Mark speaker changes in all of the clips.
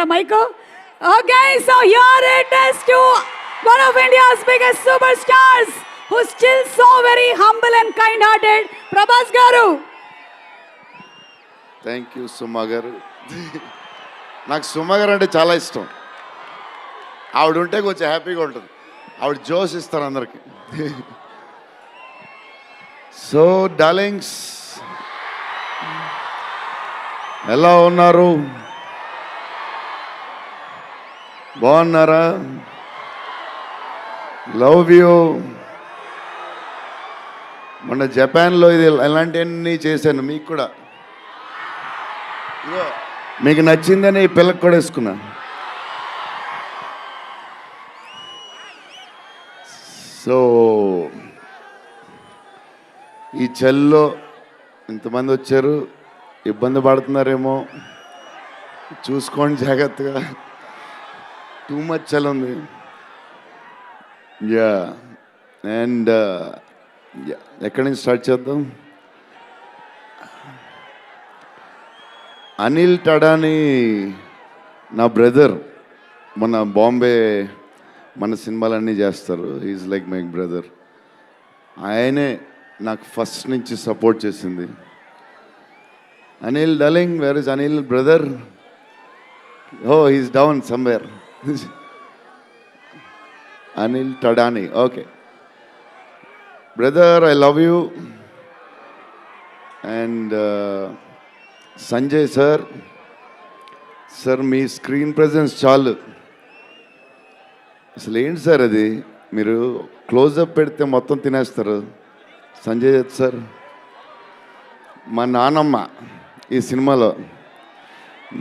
Speaker 1: ఇస్తారా mike? Okay, so here it is to one of India's biggest super stars who still so very humble and kind hearted, Prabhas garu.
Speaker 2: Thank you సుమా గారు. నాకు సుమా గారు అంటే చాలా ఇష్టం. ఆవిడ ఉంటే కొంచెం హ్యాపీగా ఉంటుంది. ఆవిడ జోష్ ఇస్తారు అందరికి. సో డార్లింగ్స్, ఎలా ఉన్నారు? బాగున్నారా? Love you. మొన్న జపాన్లో ఇది ఎలాంటివన్నీ చేశాను మీకు కూడా. ఇగో మీకు నచ్చిందని ఈ పిల్లకి కూడా వేసుకున్నా. సో ఈ చలిలో ఇంతమంది వచ్చారు, ఇబ్బంది పడుతున్నారేమో, చూసుకోండి జాగ్రత్తగా. టూ మచ్ చలి ఉంది. యా, అండ్ ఎక్కడి నుంచి స్టార్ట్ చేద్దాం? అనిల్ టడాని నా బ్రదర్. మన బాంబే మన సినిమాలన్నీ చేస్తారు. Is like my brother. ఆయనే నాకు ఫస్ట్ నుంచి సపోర్ట్ చేసింది. Anil darling, where is Anil brother? Oh, he's down somewhere. Anil Thadani, okay brother, I love you. And Sanjay sir, sir మీ స్క్రీన్ ప్రెజెన్స్ చాలు. అసలు ఏంటి సార్ అది, మీరు క్లోజప్ పెడితే మొత్తం తినేస్తారు. సంజయ్ సార్, మా నానమ్మ ఈ సినిమాలో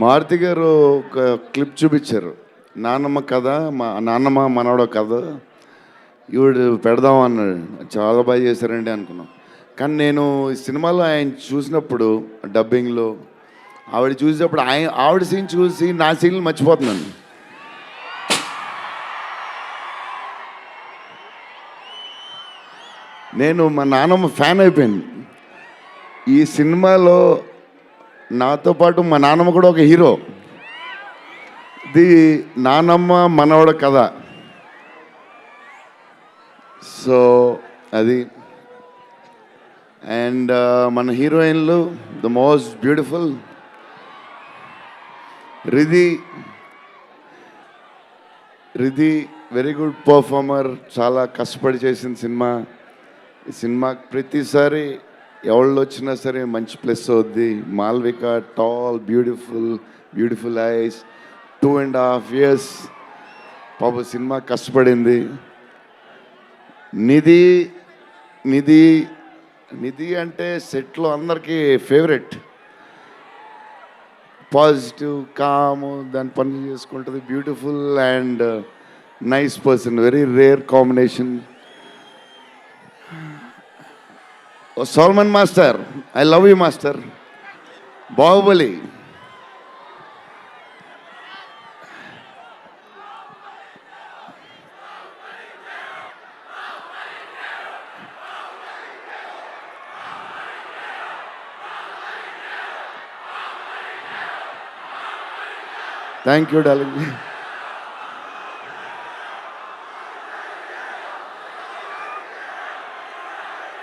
Speaker 2: మారుతి గారు ఒక క్లిప్ చూపించారు. నానమ్మ కథ, మా నాన్నమ్మ మనవడో కథ, ఈవిడు పెడదాం అన్నాడు. చాలా బాగా చేశారండి అనుకున్నాం. కానీ నేను ఈ సినిమాలో ఆయన చూసినప్పుడు డబ్బింగ్లో ఆవిడ చూసినప్పుడు ఆవిడ సీన్ చూసి నా సీన్లు మర్చిపోతున్నాను. నేను మా నాన్నమ్మ ఫ్యాన్ అయిపోయాను. ఈ సినిమాలో నాతో పాటు మా నాన్నమ్మ కూడా ఒక హీరో. ఇది నానమ్మ మనవడ కథ. సో అది. అండ్ మన హీరోయిన్లు the most beautiful Riddhi. Very good performer. చాలా కష్టపడి చేసిన సినిమా. ఈ సినిమాకి ప్రతిసారి ఎవళ్ళు వచ్చినా సరే మంచి ప్లస్ అవుద్ది. Malvika, tall, beautiful eyes, 2.5 years పాప సినిమా కష్టపడింది. నిధి అంటే సెట్లో అందరికీ ఫేవరెట్. పాజిటివ్, కామ్, దాని పని చేసుకుంటుంది. Beautiful and nice person. Very rare combination. Salman master, I love you master. Baahubali, thank you darling.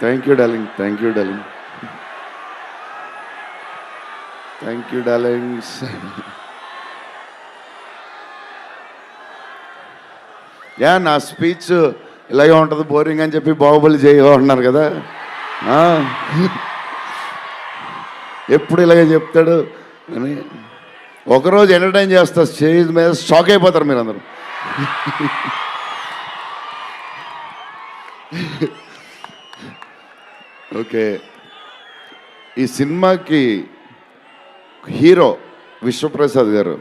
Speaker 2: Thank you darling. Yeah, నా స్పీచ్ ఇలాగే ఉంటుంది బోరింగ్ అని చెప్పి బాహుబలి చేయమన్నారు కదా. ఎప్పుడు ఇలాగే చెప్తాడు అని ఒకరోజు ఎంటర్టైన్ చేస్తా. స్టేజ్ మీద షాక్ అయిపోతారు మీరు అందరూ. ఓకే, ఈ సినిమాకి హీరో విశ్వప్రసాద్ గారు.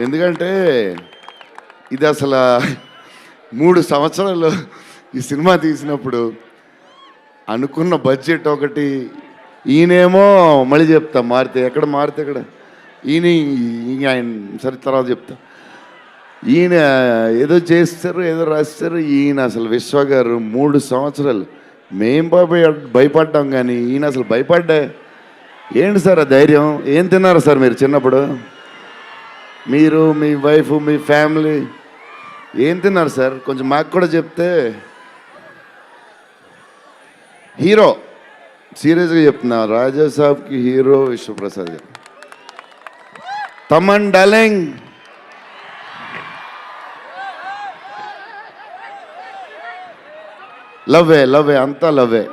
Speaker 2: ఎందుకంటే ఇది అసలు 3 సంవత్సరాలు ఈ సినిమా తీసినప్పుడు అనుకున్న బడ్జెట్ ఒకటి, ఈయనేమో మళ్ళీ చెప్తా మారితే ఎక్కడ ఆయన సరే తర్వాత చెప్తా. ఈయన ఏదో చేస్తారు, ఏదో రాస్తారు. ఈయన అసలు విశ్వ గారు 3 సంవత్సరాలు మేము భయపడ్డాం, కానీ ఈయన అసలు భయపడ్డా ఏంటి సార్ ఆ ధైర్యం? ఏం తిన్నారు సార్ మీరు చిన్నప్పుడు? మీరు, మీ వైఫ్, మీ ఫ్యామిలీ ఏం తిన్నారు సార్? కొంచెం మాకు కూడా చెప్తే. హీరో, సీరియస్గా చెప్తున్నా, రాజా సాబ్కి హీరో విశ్వప్రసాద్ గారు. తమన్ డార్లింగ్, లవ్వే అంతా లవ్వే.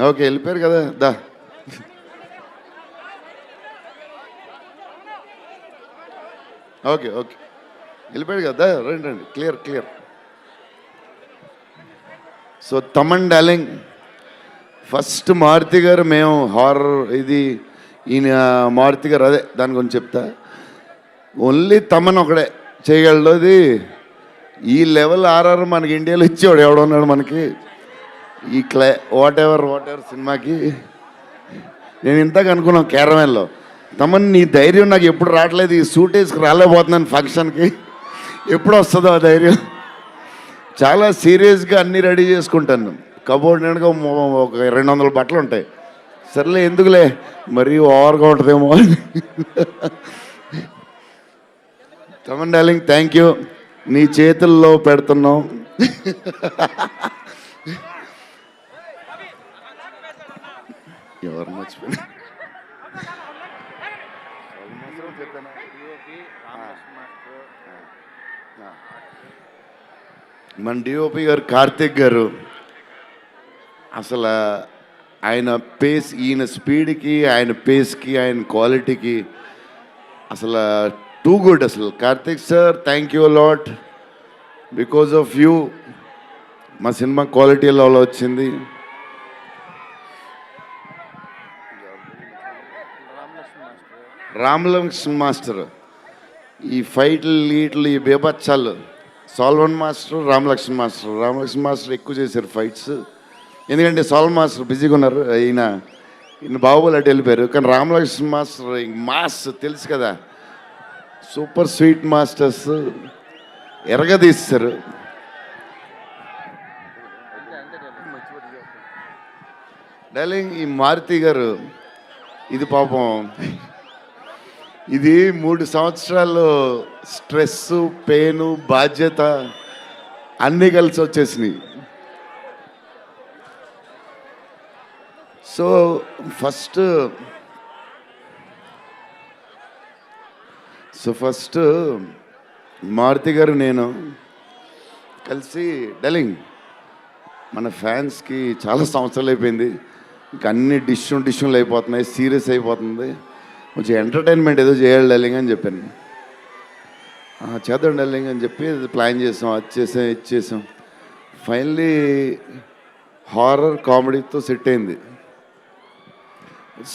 Speaker 2: ఓకే, వెళ్ళిపోయారు కదా, దా. ఓకే వెళ్ళిపోయాడు కదా, రండి clear. So Thaman darling, first Maruthi garu, మేము హారర్ ఇది ఈయన మారుతి గారు, అదే దాని గురించి చెప్తా. ఓన్లీ తమన్ ఒకడే చేయగలడు. అది ఈ లెవెల్ ఆర్ఆర్ మనకి ఇండియాలో ఇచ్చేవాడు ఎవడున్నాడు మనకి ఈ వాట్ ఎవర్ సినిమాకి. నేను ఇంతకు అనుకున్నాను క్యారవాన్లో, తమన్ నీ ధైర్యం నాకు ఎప్పుడు రావట్లేదు, ఈ సూట్ వేసుకు రాలేకపోతున్నాను ఫంక్షన్కి, ఎప్పుడు వస్తుందో ఆ ధైర్యం. చాలా సీరియస్గా అన్నీ రెడీ చేసుకుంటాను. కబోర్డ్ నిండుగా ఒక 200 బట్టలు ఉంటాయి. సర్లే ఎందుకులే, మరీ ఓవర్గా ఉంటుందేమో. తమన్ డార్లింగ్, థ్యాంక్ యూ, నీ చేతుల్లో పెడుతున్నాం. ఎవరు మర్చిపోయినా మన డిఓపి గారు కార్తిక్ గారు, అసలు ఆయన పేస్, ఈయన స్పీడ్కి, ఆయన పేస్కి, ఆయన క్వాలిటీకి అసలు టూ గుడ్. అసలు Karthik sir, thank you lot, because of you మా సినిమా క్వాలిటీ లెవెల్ వచ్చింది. రామలక్ష్మణ్ మాస్టర్, ఈ ఫైట్లు ఈ బేబచ్చాలు, సాల్వన్ మాస్టర్, రామలక్ష్మణ్ మాస్టర్ ఎక్కువ చేశారు ఫైట్స్. ఎందుకంటే సాల్వన్ మాస్టర్ బిజీగా ఉన్నారు, ఈయన బాహుబలి అటు వెళ్ళిపోయారు. కానీ రామలక్ష్మణ్ మాస్టర్ మాస్ తెలుసు కదా, సూపర్ స్వీట్ మాస్టర్స్ ఎరగదీస్తారు. డార్లింగ్, ఈ మారుతి గారు ఇది పాపం, ఇది 3 సంవత్సరాలు స్ట్రెస్, పెయిన్, బాధ్యత అన్నీ కలిసి వచ్చేసినాయి. సో ఫస్ట్ మారుతి గారు నేను కలిసి, డార్లింగ్ మన ఫ్యాన్స్కి చాలా సంవత్సరాలు అయిపోయింది, ఇంకా అన్ని డిష్యూలు అయిపోతున్నాయి, సీరియస్ అయిపోతుంది, కొంచెం ఎంటర్టైన్మెంట్ ఏదో చేయాలి డార్లింగ్ అని చెప్పాను. చేద్దాం డార్లింగ్ అని చెప్పి ప్లాన్ చేసాం, అది చేసాం. ఫైనలీ హారర్ కామెడీతో సెట్ అయింది.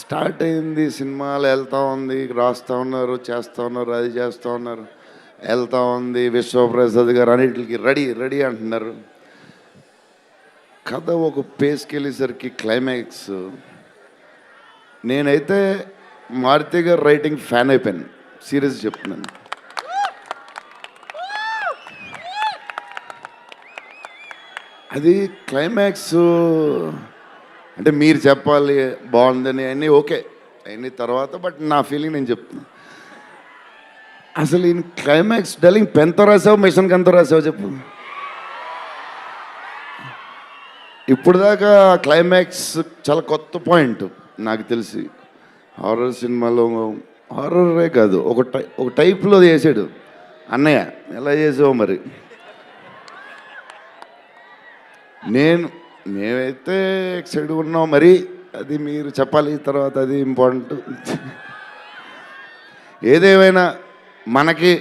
Speaker 2: స్టార్ట్ అయింది, సినిమాలు వెళ్తూ ఉంది, రాస్తూ ఉన్నారు, చేస్తూ ఉన్నారు, అది చేస్తూ ఉన్నారు, వెళ్తూ ఉంది. విశ్వప్రసాద్ గారు అన్నిటికి రెడీ అంటున్నారు. కథ ఒక పేస్కి వెళ్ళేసరికి క్లైమాక్స్, నేనైతే మారుతి గారు రైటింగ్ ఫ్యాన్ అయిపోయాను, సీరియస్ చెప్తున్నాను. అది క్లైమాక్స్ అంటే మీరు చెప్పాలి బాగుందని అన్నీ ఓకే అన్నీ తర్వాత, బట్ నా ఫీలింగ్ నేను చెప్తున్నాను. అసలు ఈ క్లైమాక్స్ డార్లింగ్ పెన్తో రాసావు, మిషన్కి ఎంతో రాసావు చెప్పు. ఇప్పుడు దాకా క్లైమాక్స్ చాలా కొత్త పాయింట్ నాకు తెలిసి. హారర్ సినిమాలో హారరే కాదు, ఒక టైప్లో చేసాడు అన్నయ్య. ఎలా చేసావు మరి? మేమైతే ఎక్సైడ్ ఉన్నాం, మరి అది మీరు చెప్పాలి తర్వాత, అది ఇంపార్టెంట్. ఏదేమైనా మనకి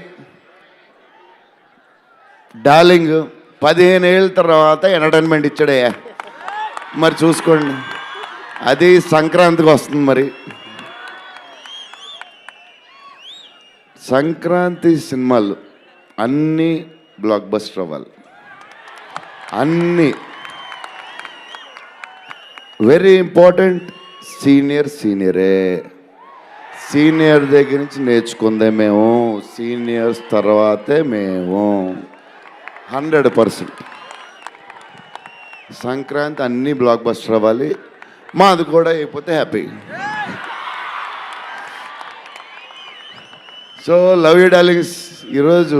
Speaker 2: డార్లింగ్ 15 ఏళ్ళ తర్వాత ఎంటర్టైన్మెంట్ ఇచ్చాడే, మరి చూసుకోండి. అది సంక్రాంతికి వస్తుంది. మరి సంక్రాంతి సినిమాలు అన్నీ బ్లాక్ బస్టర్ అవ్వాలి, అన్నీ. Very important, సీనియరే. సీనియర్ దగ్గర నుంచి నేర్చుకుందే మేము, సీనియర్స్ తర్వాతే మేము 100%. సంక్రాంతి అన్నీ బ్లాక్ బస్టర్ అవ్వాలి, మాది కూడా అయిపోతే happy. So love you darlings. ఈరోజు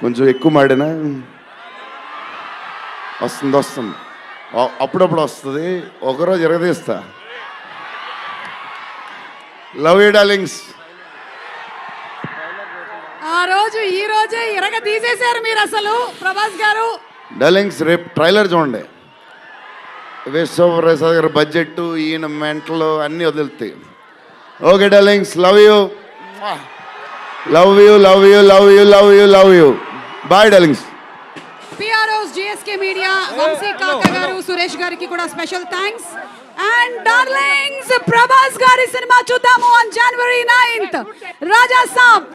Speaker 2: కొంచెం ఎక్కువ మాడినా వస్తుంది అప్పుడప్పుడు వస్తుంది, ఒకరోజు ఎరగదీస్తా. Love you darlings.
Speaker 1: ఆ రోజు ఈ రోజే ఇరగ తీసేశారు మీరు అసలు ప్రభాస్ గారు.
Speaker 2: డార్లింగ్స్ రేపు ట్రైలర్ చూడండి. విశ్వప్రసాద్ గారి బడ్జెట్, ఈయన మెంటలు అన్నీ వదులుతాయి. Okay darlings, love you love you love you love you love you love you. Bye darlings.
Speaker 1: PROs GSK media, Vamsi Kaka garu, Suresh గారికి కూడా special thanks. And darlings, Prabhas గారి సినిమా చూద్దాము on January 9th. Raja Saab.